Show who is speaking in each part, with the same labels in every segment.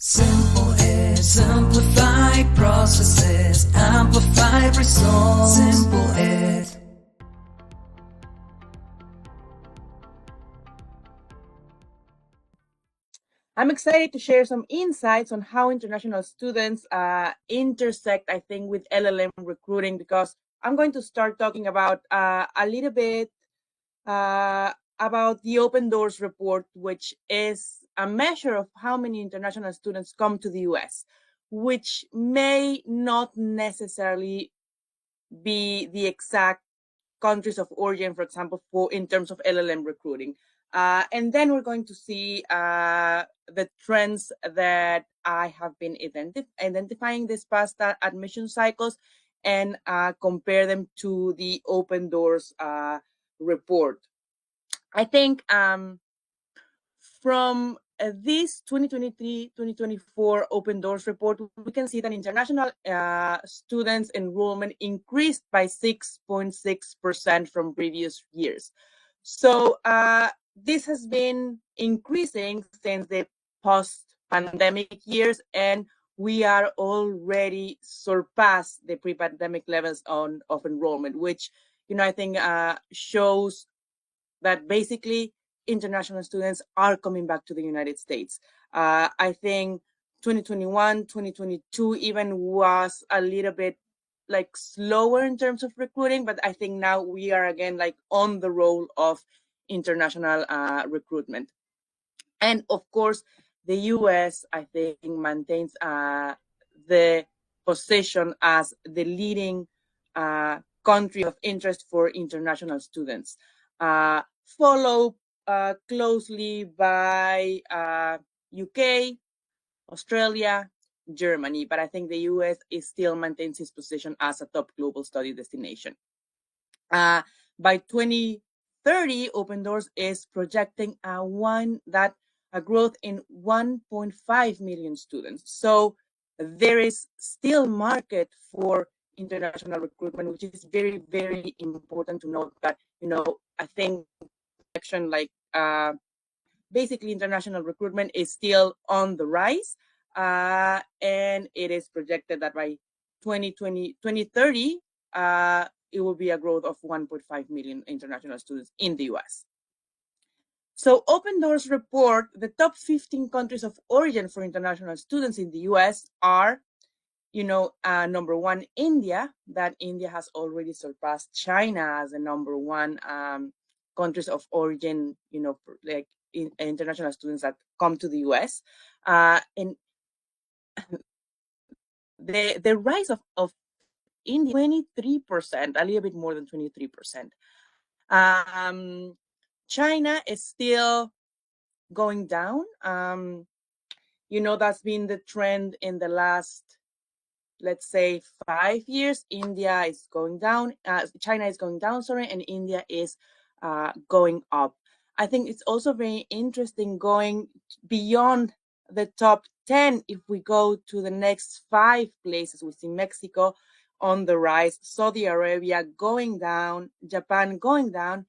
Speaker 1: Simple Ed, simplify processes, amplify results. Simple Ed.
Speaker 2: I'm excited to share some insights on how international students intersect, I think, with LLM recruiting, because I'm going to start talking about a little bit about the Open Doors report, which is a measure of how many international students come to the US, which may not necessarily be the exact countries of origin, for example, for in terms of LLM recruiting. And then we're going to see the trends that I have been identifying this past admission cycles and compare them to the Open Doors report. I think from this 2023-2024 Open Doors report, we can see that international students enrollment increased by 6.6% from previous years. So this has been increasing since the post-pandemic years, and we are already surpassed the pre-pandemic levels of enrollment, which I think shows that basically international students are coming back to the United States. I think 2021, 2022 even was a little bit like slower in terms of recruiting, but I think now we are again like on the roll of international recruitment. And of course, the US, I think, maintains the position as the leading country of interest for international students, followed closely by UK, Australia, Germany. But I think the US still maintains its position as a top global study destination. By 2030, Open Doors is projecting a growth in 1.5 million students. So there is still market for international recruitment, which is very, very important to note that, I think like basically international recruitment is still on the rise. And it is projected that by 2030, it will be a growth of 1.5 million international students in the US. So Open Doors report the top 15 countries of origin for international students in the US are, number one, India. That India has already surpassed China as the number one countries of origin, like international students that come to the US. And the rise of India, 23%, a little bit more than 23%. China is still going down. That's been the trend in the last, let's say, 5 years. India is going down, China is going down, and India is going up. I think it's also very interesting going beyond the top 10. If we go to the next 5 places, we see Mexico on the rise, Saudi Arabia going down, Japan going down,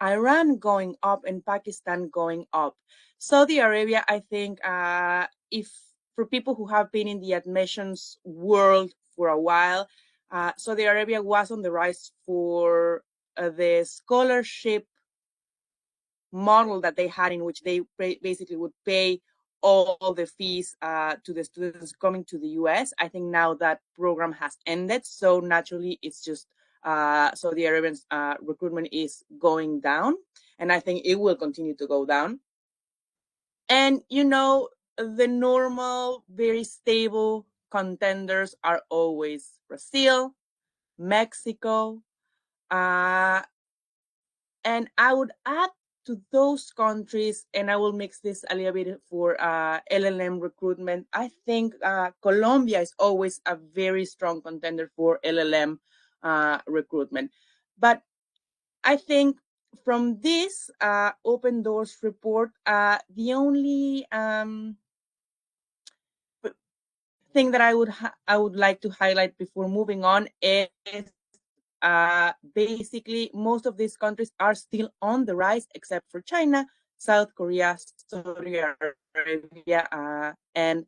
Speaker 2: Iran going up, and Pakistan going up. Saudi Arabia, I think, if for people who have been in the admissions world for a while, Saudi Arabia was on the rise for the scholarship model that they had, in which they basically would pay all the fees to the students coming to the US. I think now that program has ended, so naturally it's just Saudi Arabian's recruitment is going down, and I think it will continue to go down. And the normal, very stable contenders are always Brazil, Mexico, and I would add to those countries, and I will mix this a little bit for LLM recruitment. I think Colombia is always a very strong contender for LLM recruitment. But I think from this Open Doors report, the only thing that I would like to highlight before moving on is basically most of these countries are still on the rise, except for China, South Korea, Saudi Arabia, and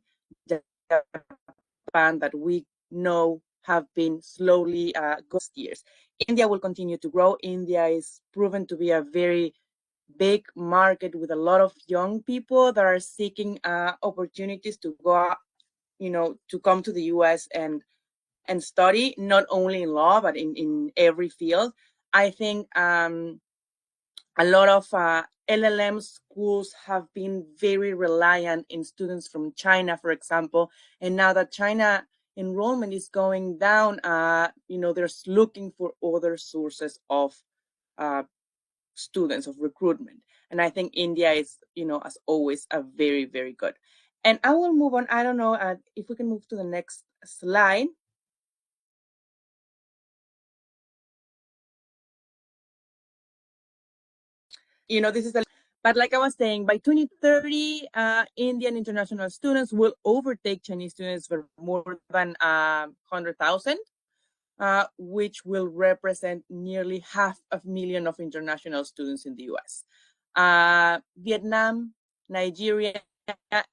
Speaker 2: Japan that we know have been slowly going years. India will continue to grow. India is proven to be a very big market with a lot of young people that are seeking opportunities to go, to come to the US and study, not only in law, but in every field. I think a lot of LLM schools have been very reliant in students from China, for example. And now that China enrollment is going down, they're looking for other sources of uh, students, of recruitment. And I think India is, as always, a very, very good. And I will move on. I don't know if we can move to the next slide. This is but like I was saying, by 2030, Indian international students will overtake Chinese students for more than 100,000, which will represent nearly 500,000 of international students in the US. Vietnam, Nigeria,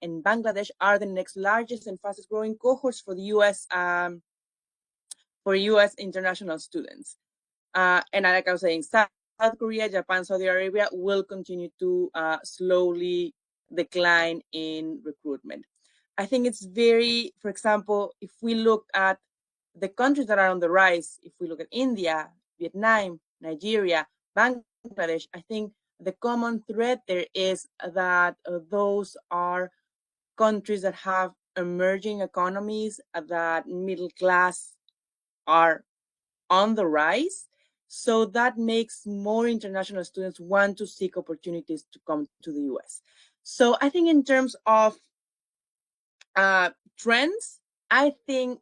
Speaker 2: and Bangladesh are the next largest and fastest growing cohorts for the US for US international students. And like I was saying, South Korea, Japan, Saudi Arabia will continue to slowly decline in recruitment. I think it's very, for example, if we look at the countries that are on the rise, if we look at India, Vietnam, Nigeria, Bangladesh, I think the common thread there is that those are countries that have emerging economies, that middle class are on the rise. So that makes more international students want to seek opportunities to come to the US. So I think in terms of trends, I think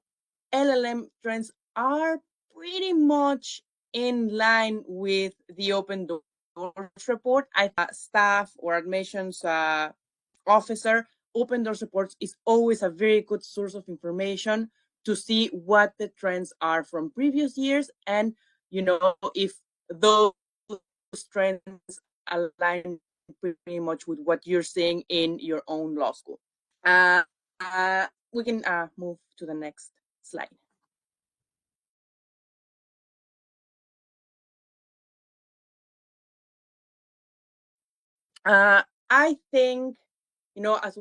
Speaker 2: LLM trends are pretty much in line with the Open Doors report. Staff or admissions officer, Open Doors reports is always a very good source of information to see what the trends are from previous years, and if those trends align pretty much with what you're seeing in your own law school. Uh, we can move to the next slide. I think, as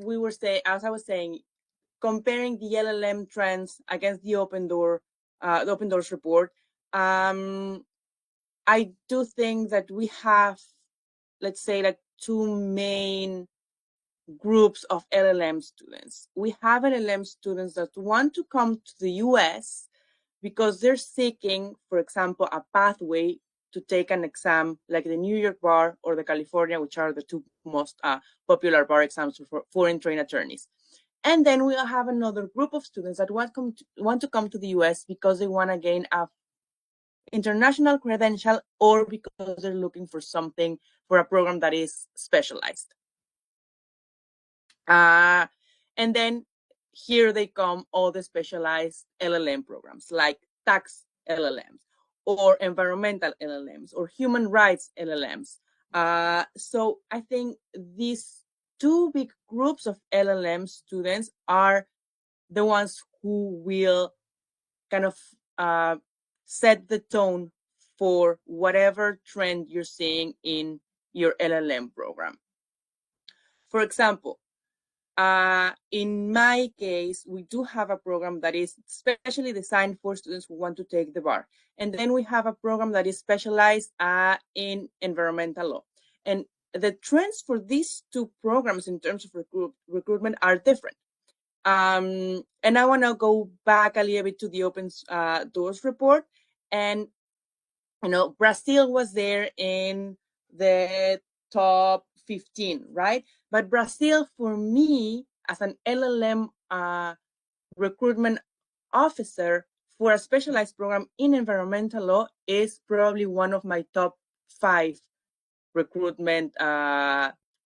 Speaker 2: I was saying, comparing the LLM trends against the the Open Doors report, I do think that we have, let's say, like two main groups of LLM students. We have LLM students that want to come to the US because they're seeking, for example, a pathway to take an exam like the New York bar or the California, which are the two most popular bar exams for foreign trained attorneys. And then we'll have another group of students that want to come to the US because they want to gain a international credential or because they're looking for something for a program that is specialized. And then here they come all the specialized LLM programs like tax LLMs or environmental LLMs or human rights LLMs. So I think these two big groups of LLM students are the ones who will kind of set the tone for whatever trend you're seeing in your LLM program. For example, in my case, we do have a program that is specially designed for students who want to take the bar. And then we have a program that is specialized in environmental law. And the trends for these two programs in terms of recruitment are different. And I want to go back a little bit to the Open Doors report. And, Brazil was there in the top 15, right? But Brazil, for me, as an LLM recruitment officer for a specialized program in environmental law, is probably one of my top 5 recruitment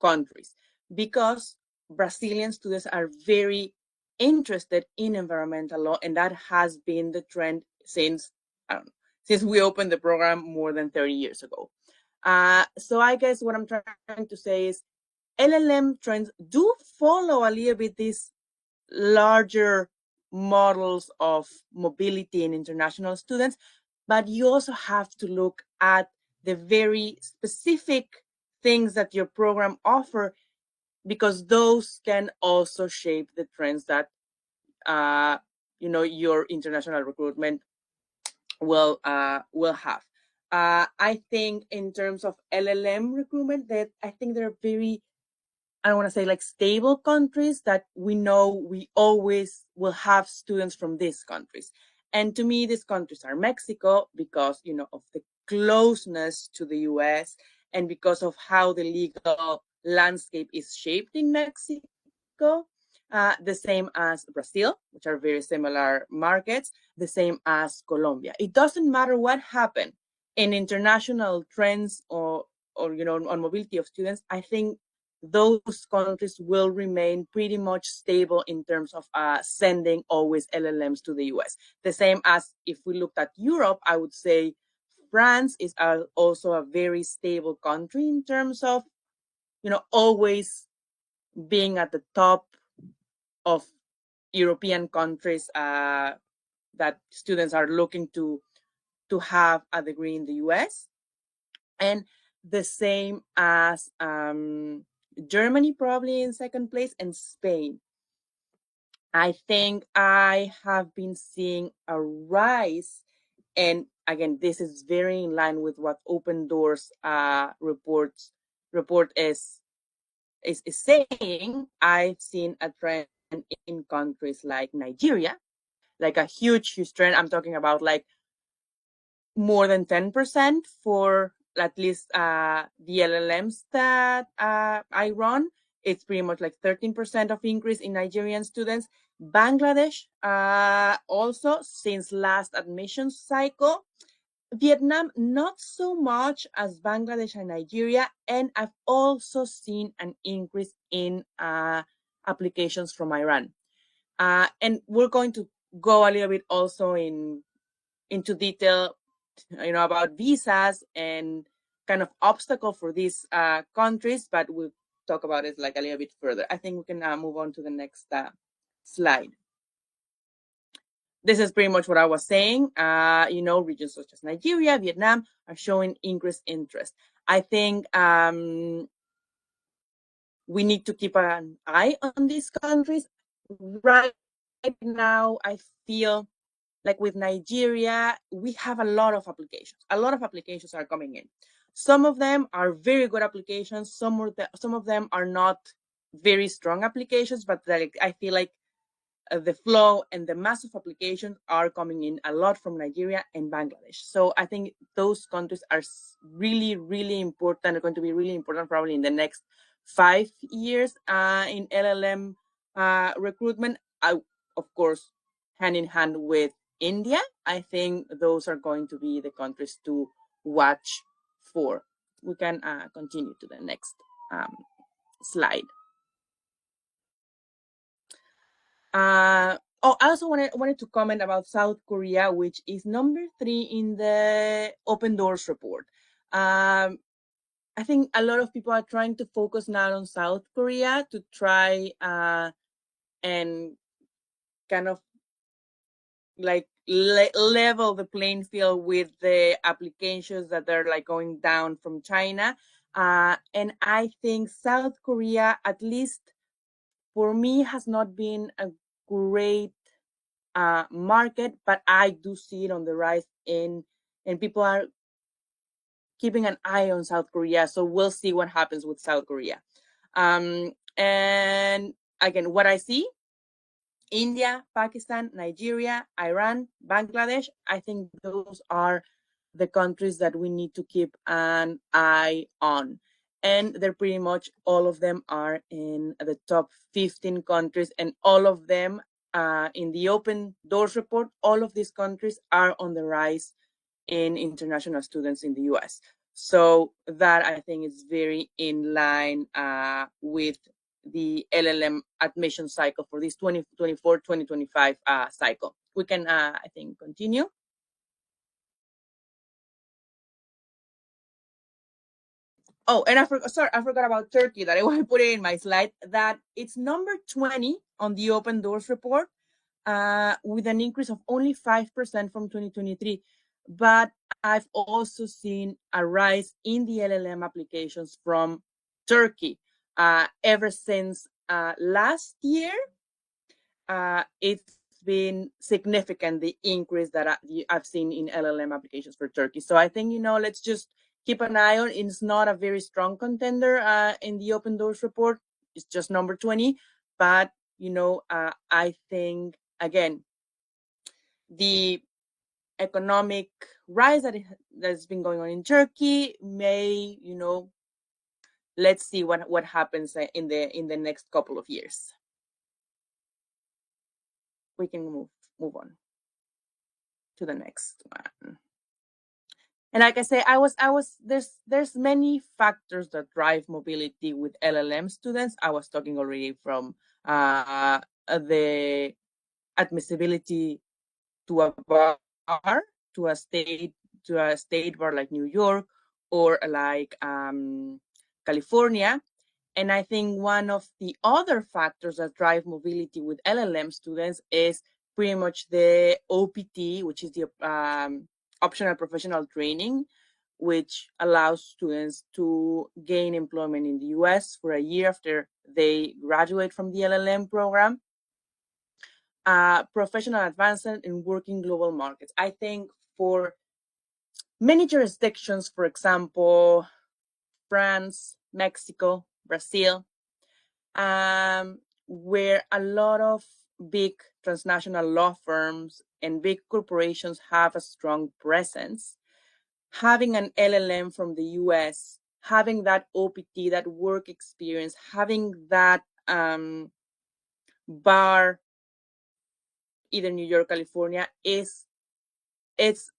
Speaker 2: countries because Brazilian students are very interested in environmental law, and that has been the trend since since we opened the program more than 30 years ago. So I guess what I'm trying to say is LLM trends do follow a little bit this larger models of mobility in international students, but you also have to look at the very specific things that your program offer, because those can also shape the trends that your international recruitment will have. I think in terms of LLM recruitment, that I think they're very, I don't want to say like stable countries that we know we always will have students from these countries. And to me, these countries are Mexico because, of the closeness to the US and because of how the legal landscape is shaped in Mexico. The same as Brazil, which are very similar markets, the same as Colombia. It doesn't matter what happened in international trends or on mobility of students. I think those countries will remain pretty much stable in terms of sending always LLMs to the US. The same as if we looked at Europe, I would say France is also a very stable country in terms of, always being at the top of European countries that students are looking to have a degree in the US. And the same as Germany, probably in second place, and Spain. I think I have been seeing a rise, and again, this is very in line with what Open Doors report is saying. I've seen a trend in countries like Nigeria, like a huge trend. I'm talking about like more than 10% for at least the LLMs that I run. It's pretty much like 13% of increase in Nigerian students. Bangladesh also since last admissions cycle. Vietnam, not so much as Bangladesh and Nigeria. And I've also seen an increase in applications from Iran. And we're going to go a little bit also into detail, about visas and kind of obstacle for these countries, but we'll talk about it like a little bit further. I think we can move on to the next slide. This is pretty much what I was saying. Regions such as Nigeria, Vietnam are showing increased interest. I think we need to keep an eye on these countries. Right now, I feel like with Nigeria, we have a lot of applications. A lot of applications are coming in. Some of them are very good applications. Some of them are not very strong applications, but like I feel like the flow and the mass of applications are coming in a lot from Nigeria and Bangladesh. So I think those countries are really, really important. They're going to be really important probably in the next 5 years in LLM recruitment. Of course, hand in hand with India. I think those are going to be the countries to watch for. We can continue to the next slide. I also wanted to comment about South Korea, which is number 3 in the Open Doors report. I think a lot of people are trying to focus now on South Korea to try and kind of like level the playing field with the applications that are like going down from China. And I think South Korea, at least for me, has not been a great market, but I do see it on the rise and people are keeping an eye on South Korea. So we'll see what happens with South Korea. And again, what I see, India, Pakistan, Nigeria, Iran, Bangladesh, I think those are the countries that we need to keep an eye on. And they're pretty much all of them are in the top 15 countries, and all of them in the Open Doors report, all of these countries are on the rise in international students in the US. So that I think is very in line with the LLM admission cycle for this 2024-2025 cycle. We can, I think, continue. Oh, and I forgot about Turkey that I want to put it in my slide, that it's number 20 on the Open Doors report, with an increase of only 5% from 2023. But I've also seen a rise in the LLM applications from Turkey ever since last year. It's been significant, the increase that I've seen in LLM applications for Turkey. So I think, let's just keep an eye on. It's not a very strong contender in the Open Doors report. It's just number 20. But, I think, again, the economic rise that's been going on in Turkey may, let's see what happens in the next couple of years. We can move on to the next one. And like I say, there's many factors that drive mobility with LLM students. I was talking already from the admissibility to a bar, to a state bar like New York or like California. And I think one of the other factors that drive mobility with LLM students is pretty much the OPT, which is the optional professional training, which allows students to gain employment in the US for a year after they graduate from the LLM program. Professional advancement in working global markets. I think for many jurisdictions, for example, France, Mexico, Brazil, where a lot of big transnational law firms and big corporations have a strong presence, having an LLM from the US, having that OPT, that work experience, having that bar, either New York, California, it's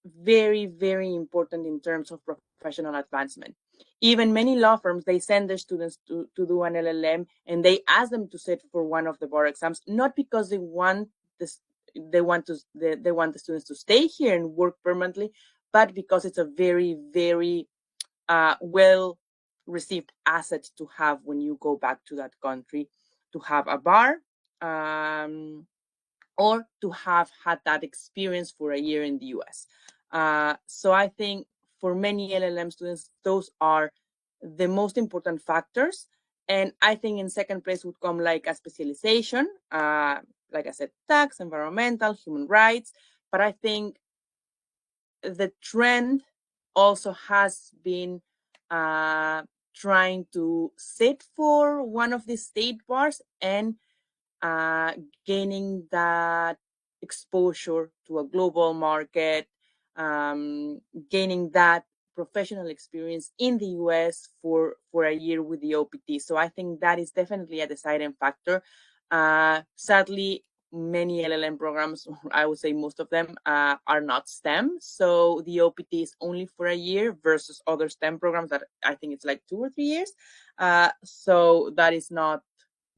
Speaker 2: very, very important in terms of professional advancement. Even many law firms, they send their students to do an LLM, and they ask them to sit for one of the bar exams, not because they want this, they want the students to stay here and work permanently, but because it's a very, very well received asset to have when you go back to that country, to have a bar, or to have had that experience for a year in the US. So I think for many LLM students, those are the most important factors. And I think in second place would come like a specialization, like I said, tax, environmental, human rights. But I think the trend also has been trying to sit for one of the state bars and gaining that exposure to a global market, gaining that professional experience in the US for a year with the OPT. So I think that is definitely a deciding factor. Sadly, many LLM programs, I would say most of them, are not STEM. So the OPT is only for a year versus other STEM programs that I think it's like 2 or 3 years. So that is not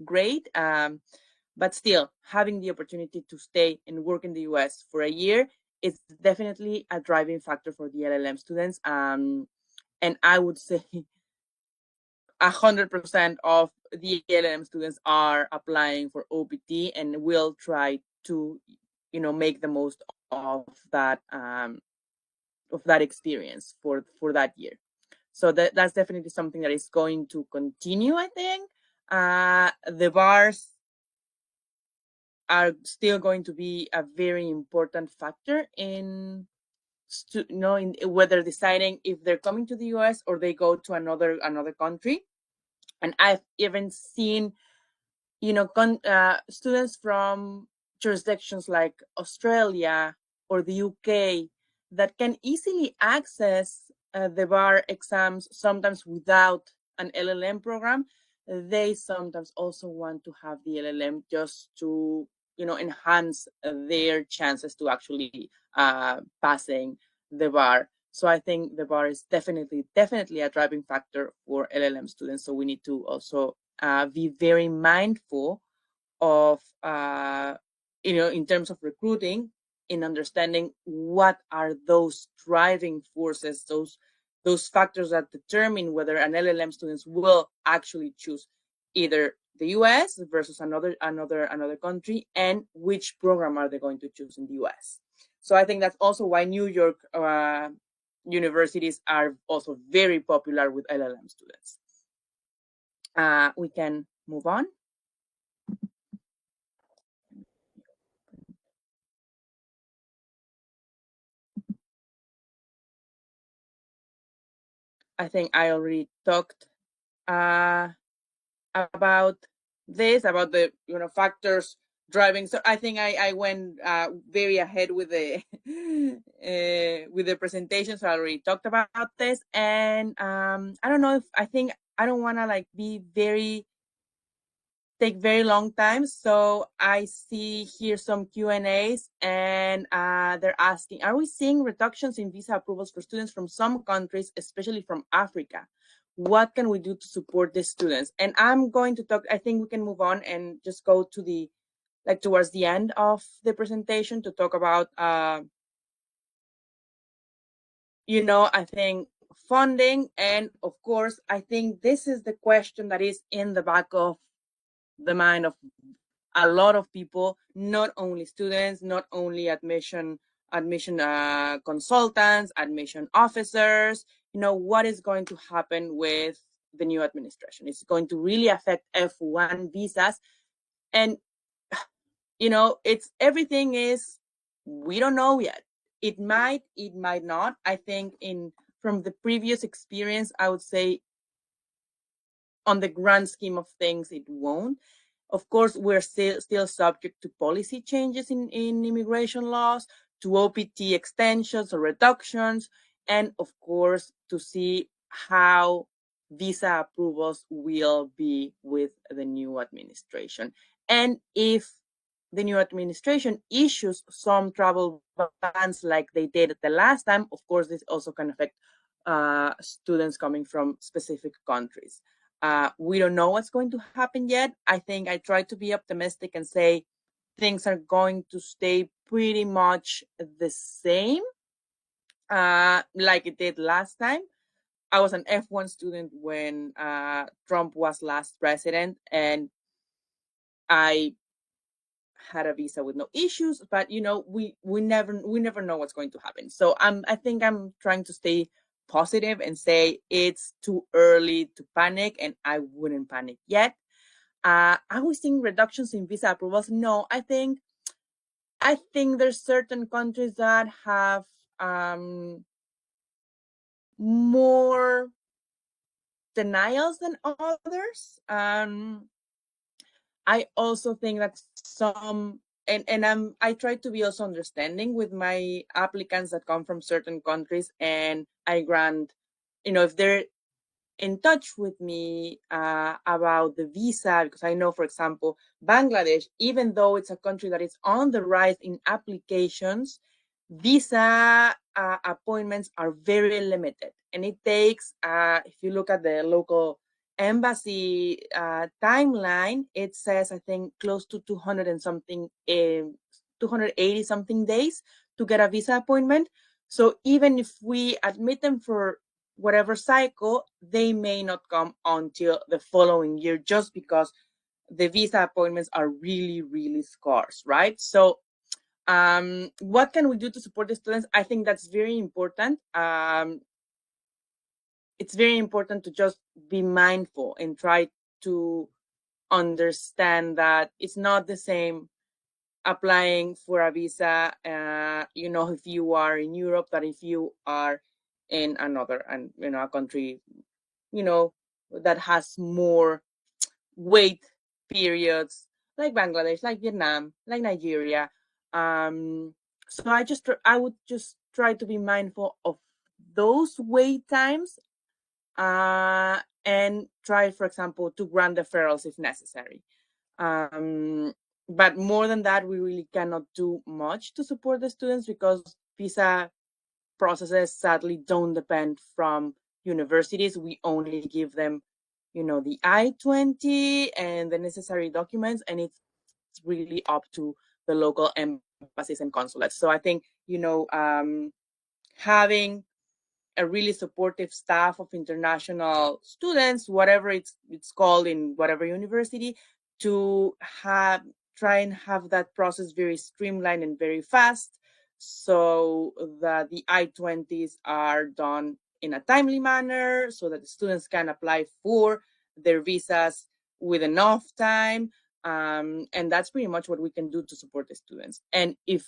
Speaker 2: great. But still, having the opportunity to stay and work in the US for a year is definitely a driving factor for the LLM students. And I would say 100% of the LLM students are applying for OPT and will try to, make the most of that experience for that year. So that's definitely something that is going to continue, I think. The bars are still going to be a very important factor in whether deciding if they're coming to the US or they go to another country. And I've even seen students from jurisdictions like Australia or the UK that can easily access the bar exams sometimes without an LLM program. They sometimes also want to have the LLM just to enhance their chances to actually passing the bar. So I think the bar is definitely a driving factor for LLM students. So we need to also be very mindful of in terms of recruiting, in understanding what are those driving forces, those those factors that determine whether an LLM students will actually choose either the US versus another country, and which program are they going to choose in the US. So I think that's also why New York universities are also very popular with LLM students. We can move on. I think I already talked about this, about the factors driving. So I think I went very ahead with the with the presentation. So I already talked about this, and I don't know if I think I don't want to like be very take very long time. So I see here some Q&As, and they're asking, are we seeing reductions in visa approvals for students from some countries, especially from Africa? What can we do to support these students? And I'm going to talk, I think we can move on and just go to the, like towards the end of the presentation to talk about, I think funding. And of course, I think this is the question that is in the back of the mind of a lot of people, not only students, not only admission consultants, admission officers. What is going to happen with the new administration? It's going to really affect F1 visas, and it's everything is, we don't know yet. It might not. I think from the previous experience, I would say on the grand scheme of things, it won't. Of course, we're still subject to policy changes in immigration laws, to OPT extensions or reductions, and of course, to see how visa approvals will be with the new administration. And if the new administration issues some travel bans like they did the last time, of course, this also can affect students coming from specific countries. We don't know what's going to happen yet. I think I try to be optimistic and say things are going to stay pretty much the same, like it did last time. I was an F1 student when Trump was last president, and I had a visa with no issues. But we never know what's going to happen. So I think I'm trying to stay positive and say it's too early to panic, and I wouldn't panic yet. Are we seeing reductions in visa approvals? No, I think there's certain countries that have more denials than others. I also think that some, and I try to be also understanding with my applicants that come from certain countries, and I grant, if they're in touch with me about the visa, because I know, for example, Bangladesh, even though it's a country that is on the rise in applications, visa appointments are very limited. And it takes, if you look at the local embassy timeline, it says, I think, close to 200 and something, 280 something days to get a visa appointment. So even if we admit them for whatever cycle, they may not come until the following year, just because the visa appointments are really, really scarce, right? So what can we do to support the students? I think that's very important. It's very important to just be mindful and try to understand that it's not the same applying for a visa, if you are in Europe, that if you are in another, and a country, that has more wait periods, like Bangladesh, like Vietnam, like Nigeria. So I would just try to be mindful of those wait times, and try, for example, to grant deferrals if necessary. But more than that, we really cannot do much to support the students, because visa processes sadly don't depend from universities. We only give them, the I-20 and the necessary documents, and it's really up to the local embassies and consulates. So I think, having a really supportive staff of international students, whatever it's called in whatever university, to try and have that process very streamlined and very fast, so that the I-20s are done in a timely manner, so that the students can apply for their visas with enough time. And that's pretty much what we can do to support the students. And if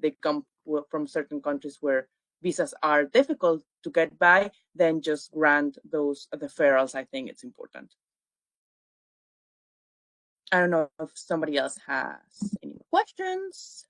Speaker 2: they come from certain countries where visas are difficult to get by, then just grant those deferrals. I think it's important. I don't know if somebody else has any questions.